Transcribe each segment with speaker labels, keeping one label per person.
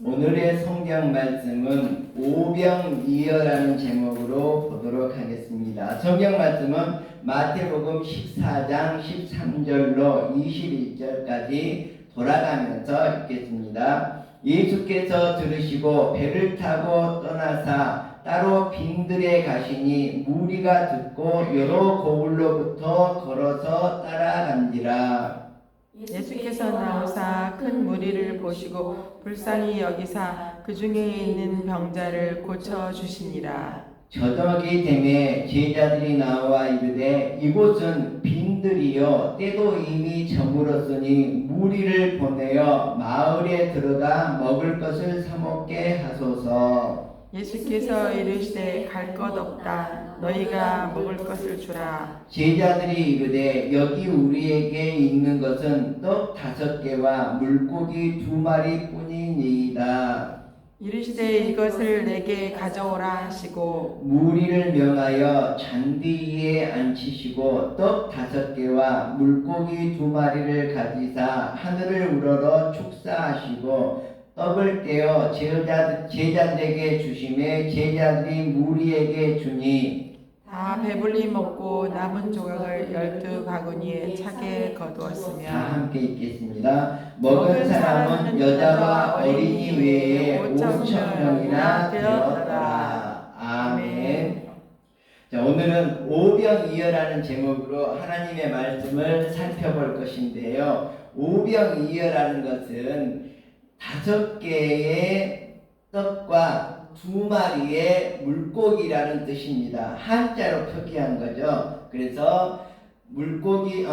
Speaker 1: 오늘의 성경 말씀은 오병이어라는 제목으로 보도록 하겠습니다. 성경 말씀은 마태복음 14장 13절로 21절까지 돌아가면서 읽겠습니다. 예수께서 들으시고 배를 타고 떠나사 따로 빈들에 가시니 무리가 듣고 여러 고을로부터 걸어서 따라간지라.
Speaker 2: 예수께서 나오사 큰 무리를 보시고 불쌍히 여기사 그 중에 있는 병자를 고쳐 주시니라.
Speaker 1: 저녁이 되매 제자들이 나와 이르되 이곳은 빈들이요 때도 이미 저물었으니 무리를 보내어 마을에 들어가 먹을 것을 사 먹게 하소서.
Speaker 2: 예수께서 이르시되 갈 것 없다. 너희가 먹을 것을 주라.
Speaker 1: 제자들이 이르되 여기 우리에게 있는 것은 떡 5개와 물고기 2마리 뿐이니이다.
Speaker 2: 이르시되 이것을 내게 가져오라 하시고
Speaker 1: 무리를 명하여 잔디 위에 앉히시고 떡 5개와 물고기 2마리를 가지사 하늘을 우러러 축사하시고 떡을 떼어 제자들에게 주시매 제자들이 무리에게 주니
Speaker 2: 다 배불리 먹고 남은 조각을 12바구니에 차게 거두었으며
Speaker 1: 다 함께 읽겠습니다. 먹은 사람은 여자와 어린이 외에 5,000명이나 되었더라. 아멘. 자, 오늘은 오병이어라는 제목으로 하나님의 말씀을 살펴볼 것인데요. 오병이어라는 것은 5개의 떡과 2마리의 물고기라는 뜻입니다. 한자로 표기한 거죠. 그래서 물고기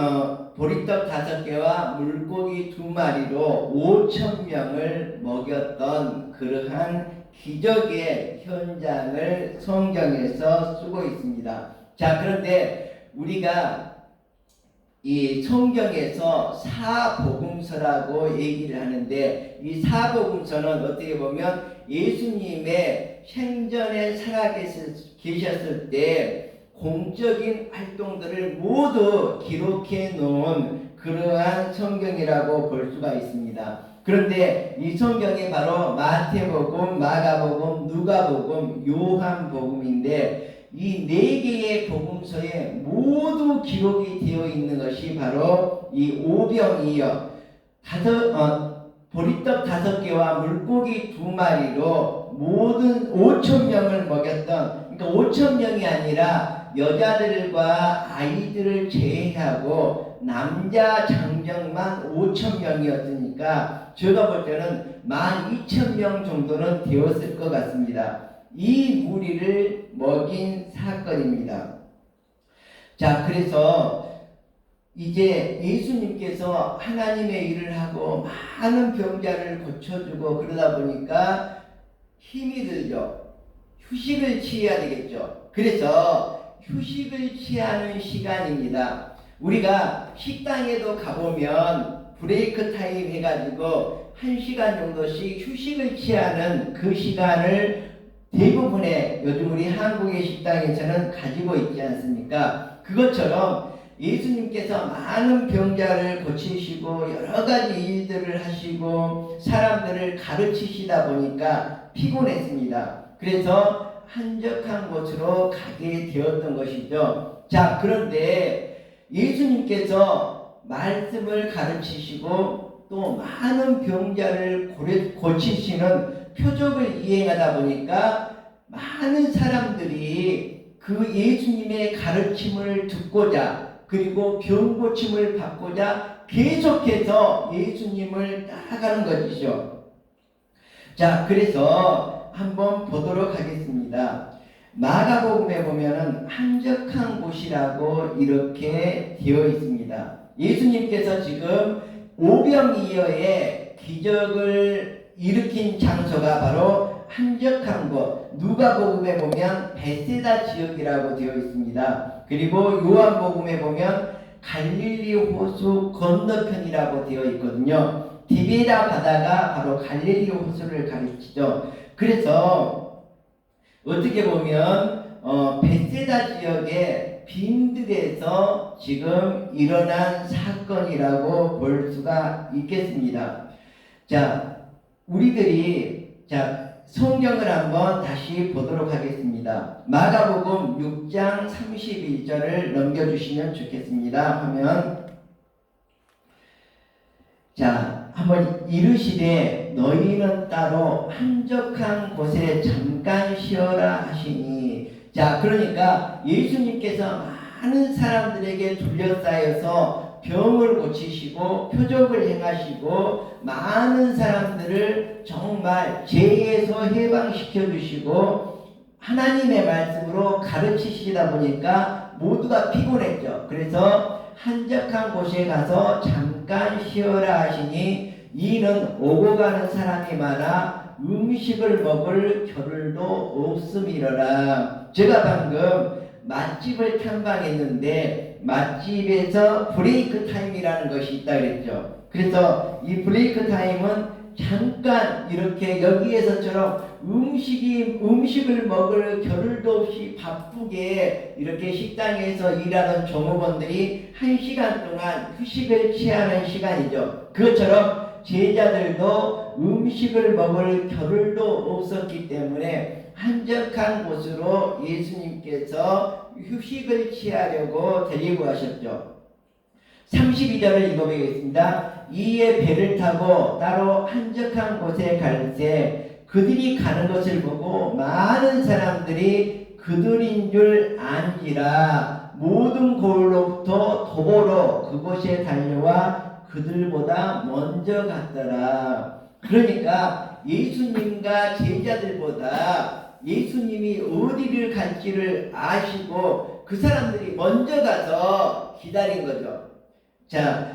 Speaker 1: 보리떡 5개와 물고기 2마리로 5,000명을 먹였던 그러한 기적의 현장을 성경에서 쓰고 있습니다. 자, 그런데 우리가 이 성경에서 사복음서라고 얘기를 하는데 이 사복음서는 어떻게 보면 예수님의 생전에 살아계셨을 때 공적인 활동들을 모두 기록해 놓은 그러한 성경이라고 볼 수가 있습니다. 그런데 이 성경이 바로 마태복음, 마가복음, 누가복음, 요한복음인데 이 4개의 복음서에 모두 기록이 되어 있는 것이 바로 이 오병이어 보리떡 5개와 물고기 2마리로 모든 5,000명을 먹였던, 그러니까 5,000명이 아니라 여자들과 아이들을 제외하고 남자 장정만 5,000명이었으니까 제가 볼 때는 12,000명 정도는 되었을 것 같습니다. 이 무리를 먹인 사건입니다. 자, 그래서 이제 예수님께서 하나님의 일을 하고 많은 병자를 고쳐주고 그러다 보니까 힘이 들죠. 휴식을 취해야 되겠죠. 그래서 휴식을 취하는 시간입니다. 우리가 식당에도 가보면 브레이크 타임 해가지고 1시간 정도씩 휴식을 취하는 그 시간을 대부분의 요즘 우리 한국의 식당에서는 가지고 있지 않습니까? 그것처럼 예수님께서 많은 병자를 고치시고 여러 가지 일들을 하시고 사람들을 가르치시다 보니까 피곤했습니다. 그래서 한적한 곳으로 가게 되었던 것이죠. 자, 그런데 예수님께서 말씀을 가르치시고 또 많은 병자를 고치시는 표적을 이행하다 보니까 많은 사람들이 그 예수님의 가르침을 듣고자 그리고 병고침을 받고자 계속해서 예수님을 따라가는 것이죠. 자, 그래서 한번 보도록 하겠습니다. 마가복음에 보면은 한적한 곳이라고 이렇게 되어 있습니다. 예수님께서 지금 오병이어의 기적을 일으킨 장소가 바로 한적한 곳, 누가복음에 보면 베세다 지역이라고 되어 있습니다. 그리고 요한복음에 보면 갈릴리 호수 건너편이라고 되어 있거든요. 디베라 바다가 바로 갈릴리 호수를 가리키죠. 그래서 어떻게 보면 베세다 지역의 빈들에서 지금 일어난 사건이라고 볼 수가 있겠습니다. 자, 우리들이 자, 성경을 한번 다시 보도록 하겠습니다. 마가복음 6장 31절을 넘겨주시면 좋겠습니다. 화면. 자, 한번 이르시되 너희는 따로 한적한 곳에 잠깐 쉬어라 하시니. 자, 그러니까 예수님께서 많은 사람들에게 둘러싸여서 병을 고치시고 표적을 행하시고 많은 사람들을 정말 죄에서 해방시켜 주시고 하나님의 말씀으로 가르치시다 보니까 모두가 피곤했죠. 그래서 한적한 곳에 가서 잠깐 쉬어라 하시니 이는 오고 가는 사람이 많아 음식을 먹을 겨를도 없음이러라. 제가 방금 맛집을 탐방했는데 맛집에서 브레이크 타임이라는 것이 있다 그랬죠. 그래서 이 브레이크 타임은 잠깐 이렇게 여기에서처럼 음식을 먹을 겨를도 없이 바쁘게 이렇게 식당에서 일하던 종업원들이 1시간 동안 휴식을 취하는 시간이죠. 그것처럼 제자들도 음식을 먹을 겨를도 없었기 때문에 한적한 곳으로 예수님께서 휴식을 취하려고 데리고 가셨죠. 32절을 읽어보겠습니다. 이에 배를 타고 따로 한적한 곳에 갈새 그들이 가는 것을 보고 많은 사람들이 그들인 줄 안지라 모든 고을로부터 도보로 그곳에 달려와 그들보다 먼저 갔더라. 그러니까 예수님과 제자들보다 예수님이 어디를 갈지를 아시고 그 사람들이 먼저 가서 기다린 거죠. 자,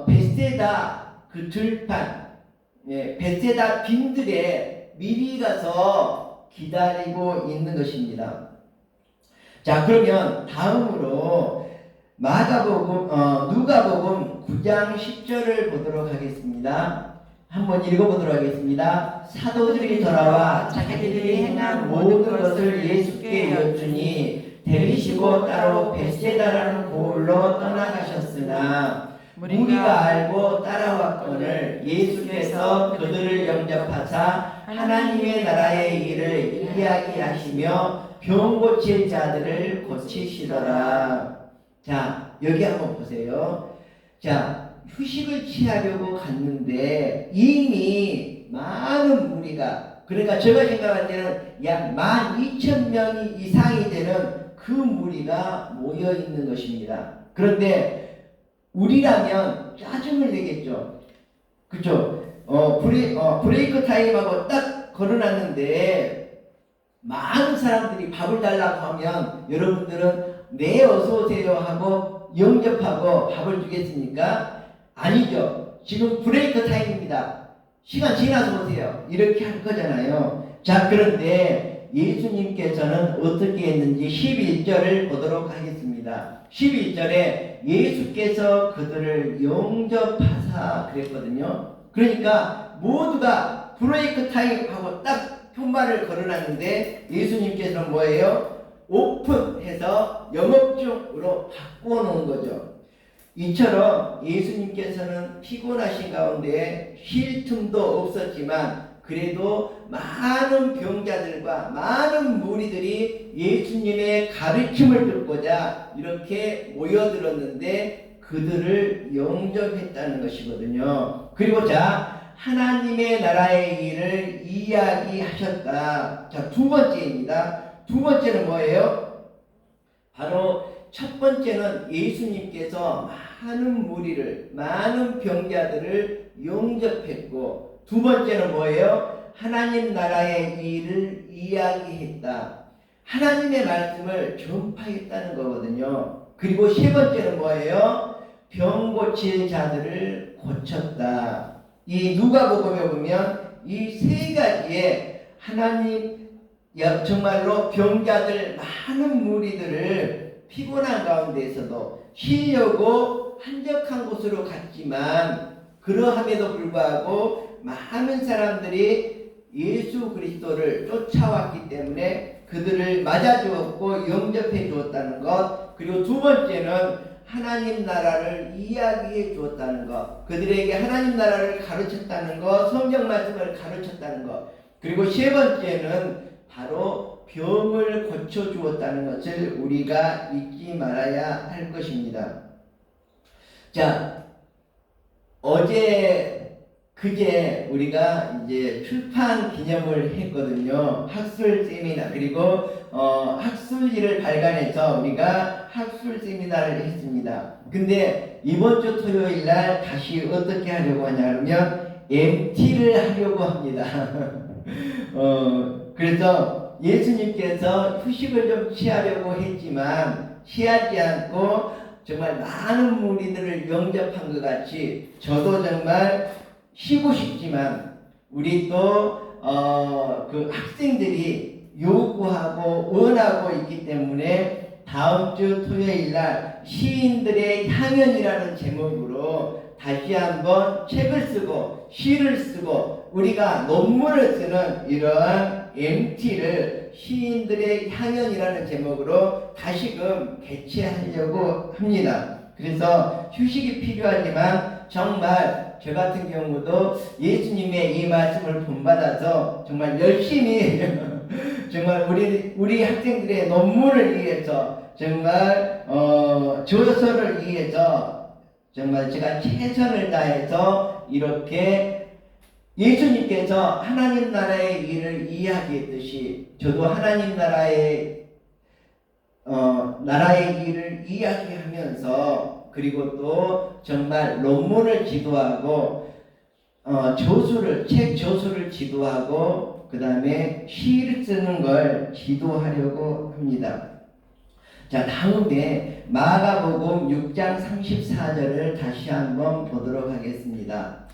Speaker 1: 벳세다 그 들판, 벳세다 빈들에 미리 가서 기다리고 있는 것입니다. 자, 그러면 다음으로 누가복음 9장 10절을 보도록 하겠습니다. 한번 읽어보도록 하겠습니다. 사도들이 돌아와 자기들이 행한 모든 것을 예수께 여쭈니 데리시고 따로 벳세다라는 고을로 떠나가셨으나 무리가 알고 따라왔거늘 예수께서 그들을 영접하사 하나님의 나라의 일을 이야기하시며 병 고칠 자들을 고치시더라. 자, 여기 한번 보세요. 자, 휴식을 취하려고 갔는데 이미 많은 무리가, 그러니까 제가 생각할 때는 약 12,000명이 이상이 되는 그 무리가 모여 있는 것입니다. 그런데 우리라면 짜증을 내겠죠. 그죠? 브레이크 타임하고 딱 걸어놨는데 많은 사람들이 밥을 달라고 하면 여러분들은 네 어서 오세요 하고 영접하고 밥을 주겠습니까? 아니죠. 지금 브레이크 타임입니다. 시간 지나서 오세요. 이렇게 할 거잖아요. 자, 그런데 예수님께서는 어떻게 했는지 11절을 보도록 하겠습니다. 11절에 예수께서 그들을 영접하사 그랬거든요. 그러니까 모두가 브레이크 타임하고 딱 편말을 걸어놨는데 예수님께서는 뭐예요? 오픈해서 영업 중으로 바꾸어 놓은 거죠. 이처럼 예수님께서는 피곤하신 가운데 쉴 틈도 없었지만 그래도 많은 병자들과 많은 무리들이 예수님의 가르침을 듣고자 이렇게 모여들었는데 그들을 영접했다는 것이거든요. 그리고 자, 하나님의 나라의 일을 이야기하셨다. 자, 두 번째입니다. 두 번째는 뭐예요? 바로 첫 번째는 예수님께서 많은 무리를, 많은 병자들을 영접했고, 두 번째는 뭐예요? 하나님 나라의 일을 이야기했다. 하나님의 말씀을 전파했다는 거거든요. 그리고 세 번째는 뭐예요? 병 고칠 자들을 고쳤다. 이 누가복음에 보면 이 세 가지의 하나님 정말로 병자들 많은 무리들을 피곤한 가운데에서도 쉬려고 한적한 곳으로 갔지만 그러함에도 불구하고 많은 사람들이 예수 그리스도를 쫓아왔기 때문에 그들을 맞아주었고 영접해 주었다는 것. 그리고 두 번째는 하나님 나라를 이야기해 주었다는 것, 그들에게 하나님 나라를 가르쳤다는 것, 성경 말씀을 가르쳤다는 것, 그리고 세 번째는 바로 병을 고쳐 주었다는 것을 우리가 잊지 말아야 할 것입니다. 자, 그제 우리가 이제 출판 기념을 했거든요. 학술 세미나, 그리고 학술지를 발간해서 우리가 학술 세미나를 했습니다. 근데 이번 주 토요일 날 다시 어떻게 하려고 하냐 그러면 MT를 하려고 합니다. 그래서 예수님께서 휴식을 좀 취하려고 했지만 취하지 않고 정말 많은 무리들을 영접한 것 같이 저도 정말 쉬고 싶지만 우리 또 그 학생들이 요구하고 원하고 있기 때문에 다음 주 토요일 날 시인들의 향연이라는 제목으로 다시 한번 책을 쓰고 시를 쓰고 우리가 논문을 쓰는 이러한 MT를 시인들의 향연이라는 제목으로 다시금 개최하려고 합니다. 그래서 휴식이 필요하지만 정말 저 같은 경우도 예수님의 이 말씀을 본받아서 정말 열심히 정말 우리 학생들의 논문을 위해서 정말 조서를 위해서 정말 제가 최선을 다해서 이렇게 예수님께서 하나님 나라의 일을 이야기했듯이 저도 하나님 나라의 일을 이야기하면서 그리고 또 정말 논문을 지도하고 책 조수를 지도하고 그 다음에 시를 쓰는 걸 지도하려고 합니다. 자, 다음에 마가복음 6장 34절을 다시 한번 보도록 하겠습니다.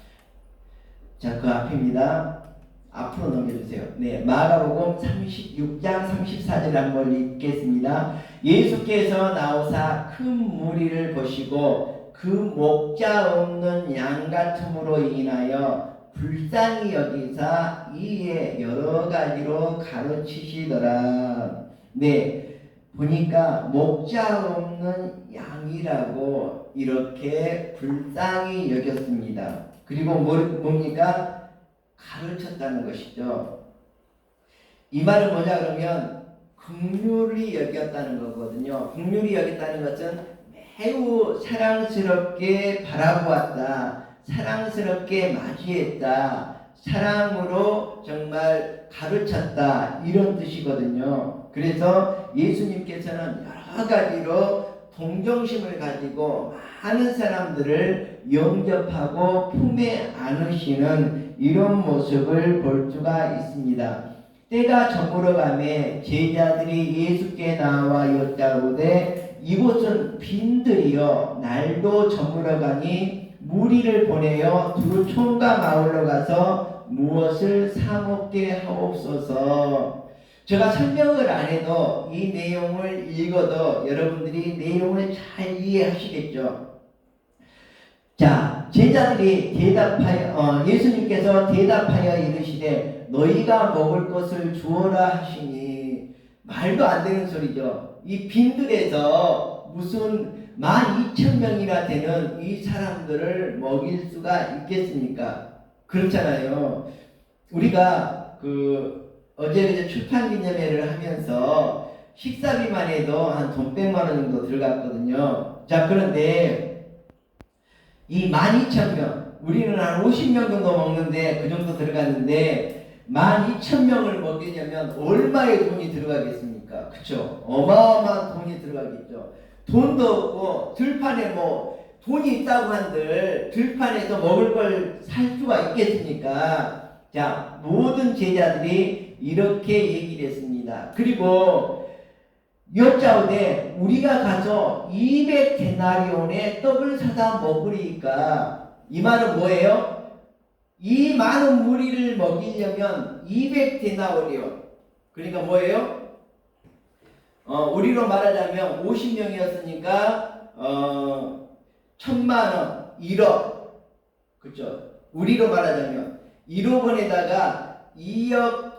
Speaker 1: 자, 그 앞입니다. 앞으로 넘겨주세요. 네, 마가복음 6장 34절 한번 읽겠습니다. 예수께서 나오사 큰 무리를 보시고 그 목자 없는 양 같음으로 인하여 불쌍히 여기사 이에 여러 가지로 가르치시더라. 네, 보니까 목자 없는 양이라고 이렇게 불쌍히 여겼습니다. 그리고 뭡니까? 가르쳤다는 것이죠. 이 말은 뭐냐 그러면 긍휼히 여겼다는 거거든요. 긍휼히 여겼다는 것은 매우 사랑스럽게 바라보았다. 사랑스럽게 맞이했다. 사랑으로 정말 가르쳤다. 이런 뜻이거든요. 그래서 예수님께서는 여러 가지로 동정심을 가지고 많은 사람들을 영접하고 품에 안으시는 이런 모습을 볼 수가 있습니다. 때가 저물어가매 제자들이 예수께 나와 여짜오되 이곳은 빈들이여 날도 저물어가니 무리를 보내어 두루 촌과 마을로 가서 무엇을 사 먹게 하옵소서. 제가 설명을 안 해도 이 내용을 읽어도 여러분들이 내용을 잘 이해하시겠죠. 자, 제자들이 예수님께서 대답하여 이르시되 너희가 먹을 것을 주어라 하시니 말도 안 되는 소리죠. 이 빈들에서 무슨 12,000명이나 되는 이 사람들을 먹일 수가 있겠습니까? 그렇잖아요. 우리가 어제 출판 기념회를 하면서 식사비만 해도 한 돈 100만 원 정도 들어갔거든요. 자, 그런데 이 12,000명, 우리는 한 50명 정도 먹는데 그 정도 들어갔는데 12,000명을 먹이려면 얼마의 돈이 들어가겠습니까? 그쵸? 어마어마한 돈이 들어가겠죠. 돈도 없고 들판에 돈이 있다고 한들 들판에서 먹을 걸 살 수가 있겠습니까? 자, 모든 제자들이 이렇게 얘기를 했습니다. 그리고 여짜오되 우리가 가서 200데나리온의 떡을 사다 먹으리까. 이 말은 뭐예요? 이 많은 무리를 먹이려면 200데나리온. 그러니까 뭐예요? 우리로 말하자면 50명이었으니까 1,000만원, 1억. 그렇죠? 우리로 말하자면 1억 원에다가 2억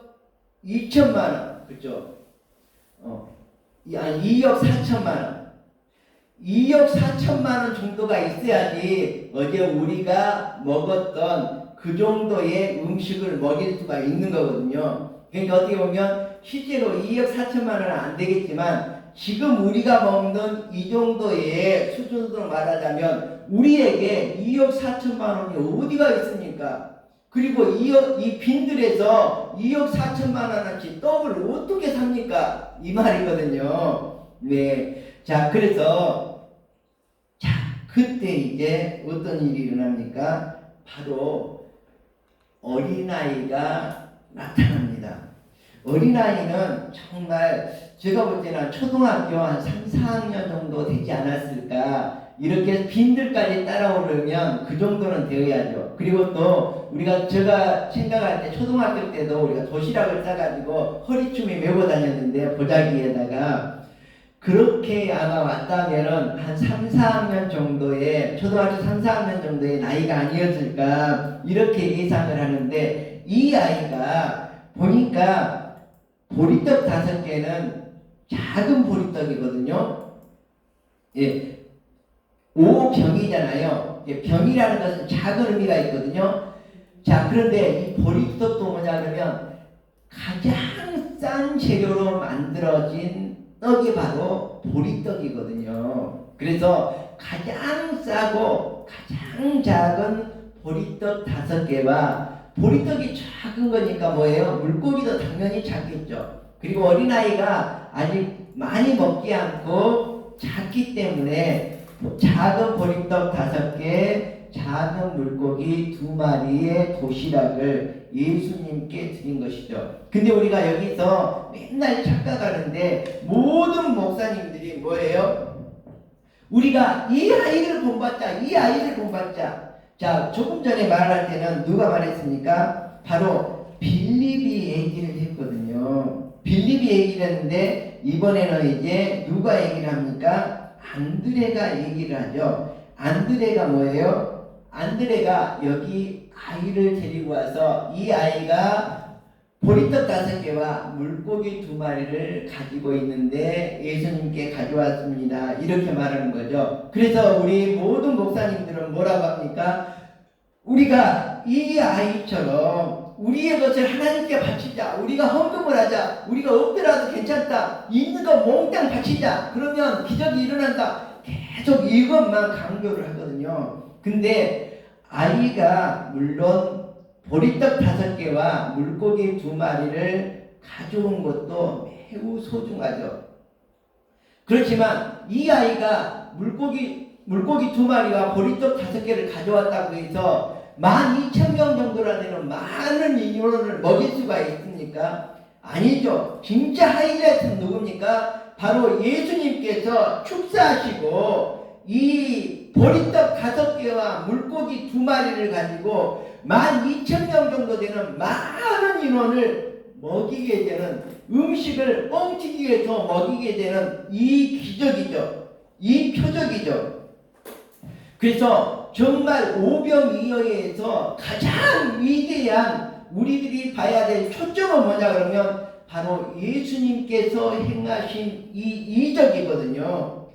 Speaker 1: 2천만원. 그렇죠? 2억 4천만원. 2억 4천만 원 정도가 있어야지 어제 우리가 먹었던 그 정도의 음식을 먹일 수가 있는 거거든요. 그러니까 어떻게 보면 실제로 2억 4천만 원은 안 되겠지만 지금 우리가 먹는 이 정도의 수준으로 말하자면 우리에게 2억 4천만 원이 어디가 있습니까? 그리고 이 빈들에서 2억 4천만 원어치 떡을 어떻게 삽니까? 이 말이거든요. 네. 자, 그래서 자, 그때 이제 어떤 일이 일어납니까? 바로 어린아이가 나타납니다. 어린아이는 정말 제가 볼 때는 초등학교 한 3, 4학년 정도 되지 않았을까. 이렇게 빈들까지 따라오려면 그 정도는 되어야죠. 그리고 또 제가 생각할 때 초등학교 때도 우리가 도시락을 싸가지고 허리춤에 메고 다녔는데 보자기에다가 그렇게 아마 왔다면은 한 3, 4학년 정도의 초등학교 3, 4학년 정도의 나이가 아니었을까 이렇게 예상을 하는데 이 아이가 보니까 보리떡 5개는 작은 보리떡이거든요. 예, 5병이잖아요. 예, 병이라는 것은 작은 의미가 있거든요. 자, 그런데 이 보리떡도 뭐냐 그러면 가장 싼 재료로 만들어진 떡이 바로 보리떡이거든요. 그래서 가장 싸고 가장 작은 보리떡 5개와 보리떡이 작은 거니까 뭐예요? 물고기도 당연히 작겠죠. 그리고 어린아이가 아직 많이 먹지 않고 작기 때문에 작은 보리떡 5개, 작은 물고기 2마리의 도시락을 예수님께 드린 것이죠. 근데 우리가 여기서 맨날 착각하는데 모든 목사님들이 뭐예요? 우리가 이 아이를 본받자. 자, 조금 전에 말할 때는 누가 말했습니까? 바로 빌립이 얘기를 했거든요. 빌립이 얘기를 했는데 이번에는 이제 누가 얘기를 합니까? 안드레가 얘기를 하죠. 안드레가 뭐예요? 안드레가 여기 아이를 데리고 와서 이 아이가 보리떡 5개와 물고기 2마리를 가지고 있는데 예수님께 가져왔습니다. 이렇게 말하는 거죠. 그래서 우리 모든 목사님들은 뭐라고 합니까? 우리가 이 아이처럼 우리의 것을 하나님께 바치자. 우리가 헌금을 하자. 우리가 없더라도 괜찮다. 있는 거 몽땅 바치자. 그러면 기적이 일어난다. 계속 이것만 강조를 하거든요. 근데 아이가 물론 보리떡 5개와 물고기 2마리를 가져온 것도 매우 소중하죠. 그렇지만 이 아이가 물고기 2마리와 보리떡 5개를 가져왔다고 해서 12,000명 정도나 되는 많은 인원을 먹일 수가 있습니까? 아니죠. 진짜 하이라이트는 누굽니까? 바로 예수님께서 축사하시고 이 보리떡 5개와 물고기 2마리를 가지고 12,000명 정도 되는 많은 인원을 먹이게 되는 음식을 뻥튀기에 더 먹이게 되는 이 기적이죠. 이 표적이죠. 그래서 정말 오병이어에서 가장 위대한 우리들이 봐야 될 초점은 뭐냐 그러면 바로 예수님께서 행하신 이 이적이거든요.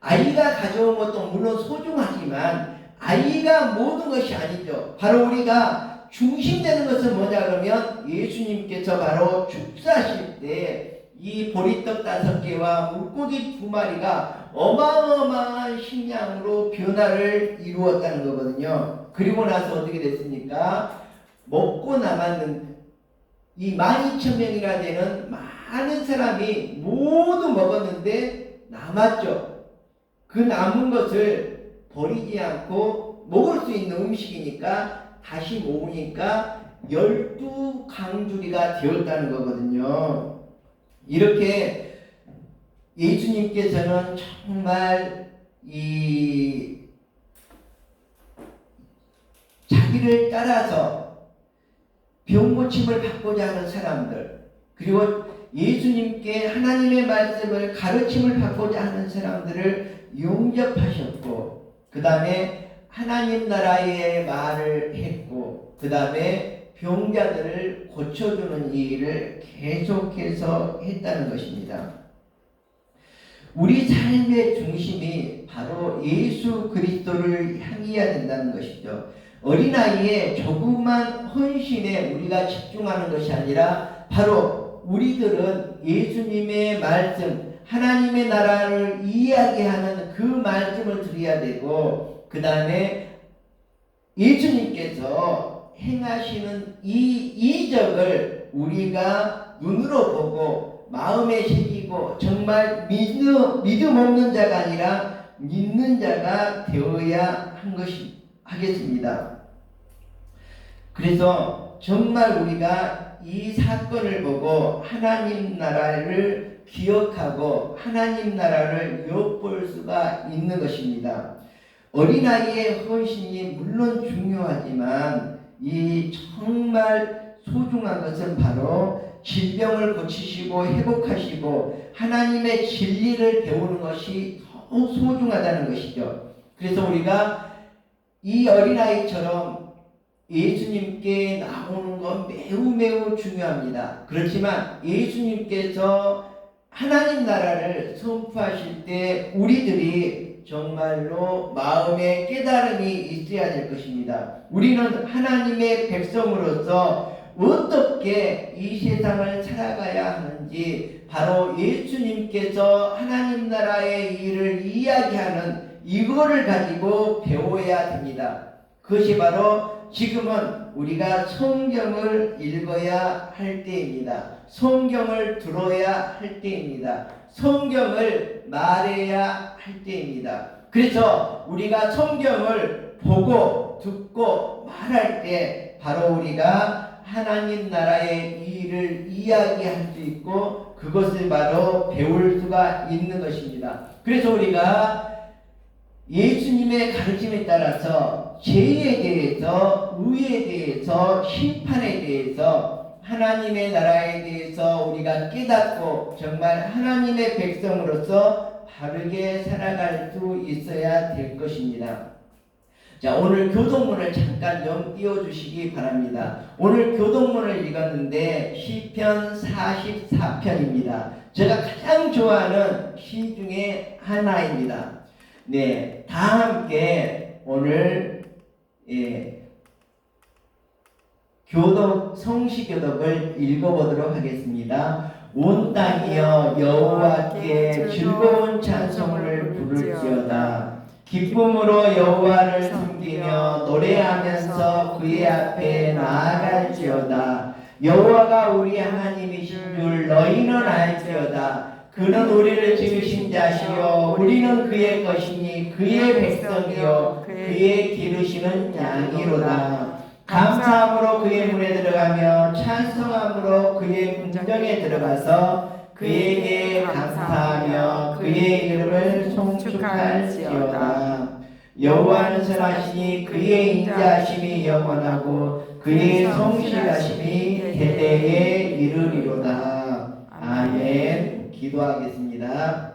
Speaker 1: 아이가 가져온 것도 물론 소중하지만 아이가 모든 것이 아니죠. 바로 우리가 중심되는 것은 뭐냐 그러면 예수님께서 바로 축사하실 때 이 보리떡 5개와 물고기 2마리가 어마어마한 식량으로 변화를 이루었다는 거거든요. 그리고 나서 어떻게 됐습니까? 먹고 남았는 이 12,000명이나 되는 많은 사람이 모두 먹었는데 남았죠. 그 남은 것을 버리지 않고 먹을 수 있는 음식이니까 다시 모으니까 12강주리가 되었다는 거거든요. 이렇게 예수님께서는 정말 이 자기를 따라서 병고침을 받고자 하는 사람들, 그리고 예수님께 하나님의 말씀을 가르침을 받고자 하는 사람들을 용접하셨고, 그 다음에 하나님 나라의 말을 했고, 그 다음에 병자들을 고쳐주는 일을 계속해서 했다는 것입니다. 우리 삶의 중심이 바로 예수 그리스도를 향해야 된다는 것이죠. 어린아이의 조그만 헌신에 우리가 집중하는 것이 아니라 바로 우리들은 예수님의 말씀, 하나님의 나라를 이야기하는 그 말씀을 들어야 되고, 그 다음에 예수님께서 행하시는 이 이적을 우리가 눈으로 보고 마음에 새기고 정말 믿음 없는 자가 아니라 믿는 자가 되어야 하겠습니다. 그래서 정말 우리가 이 사건을 보고 하나님 나라를 기억하고 하나님 나라를 엿볼 수가 있는 것입니다. 어린아이의 헌신이 물론 중요하지만 이 정말 소중한 것은 바로 질병을 고치시고 회복하시고 하나님의 진리를 배우는 것이 더 소중하다는 것이죠. 그래서 우리가 이 어린아이처럼 예수님께 나오는 건 매우 중요합니다. 그렇지만 예수님께서 하나님 나라를 선포하실 때 우리들이 정말로 마음에 깨달음이 있어야 될 것입니다. 우리는 하나님의 백성으로서 어떻게 이 세상을 살아가야 하는지 바로 예수님께서 하나님 나라의 일을 이야기하는 이거를 가지고 배워야 됩니다. 그것이 바로 지금은 우리가 성경을 읽어야 할 때입니다. 성경을 들어야 할 때입니다. 성경을 말해야 할 때입니다. 그래서 우리가 성경을 보고 듣고 말할 때 바로 우리가 하나님 나라의 일을 이야기할 수 있고 그것을 바로 배울 수가 있는 것입니다. 그래서 우리가 예수님의 가르침에 따라서 죄에 대해서, 의에 대해서, 심판에 대해서, 하나님의 나라에 대해서 우리가 깨닫고 정말 하나님의 백성으로서 바르게 살아갈 수 있어야 될 것입니다. 자, 오늘 교동문을 잠깐 좀 띄워주시기 바랍니다. 오늘 교동문을 읽었는데 시편 44편입니다. 제가 가장 좋아하는 시 중에 하나입니다. 네, 다 함께 오늘 성시교독을 읽어보도록 하겠습니다. 온 땅이여 여호와께 즐거운 찬송을 부를지어다. 기쁨으로 여호와를 섬기며 노래하면서 그의 앞에 나아갈지어다. 여호와가 우리 하나님이신 줄 너희는 알지어다. 그는 우리를 지으신 자시요 우리는 그의 것이니 그의 백성이요 그의 기르시는 양이로다. 감사함으로 그의 문에 들어가며 찬송함으로 그의 궁정에 들어가서 그에게 감사하며 그의 이름을 송축할지어다. 여호와는 선하시니 그의 인자하심이 영원하고 그의 성실하심이 대대에 이르리로다. 아멘. 기도하겠습니다.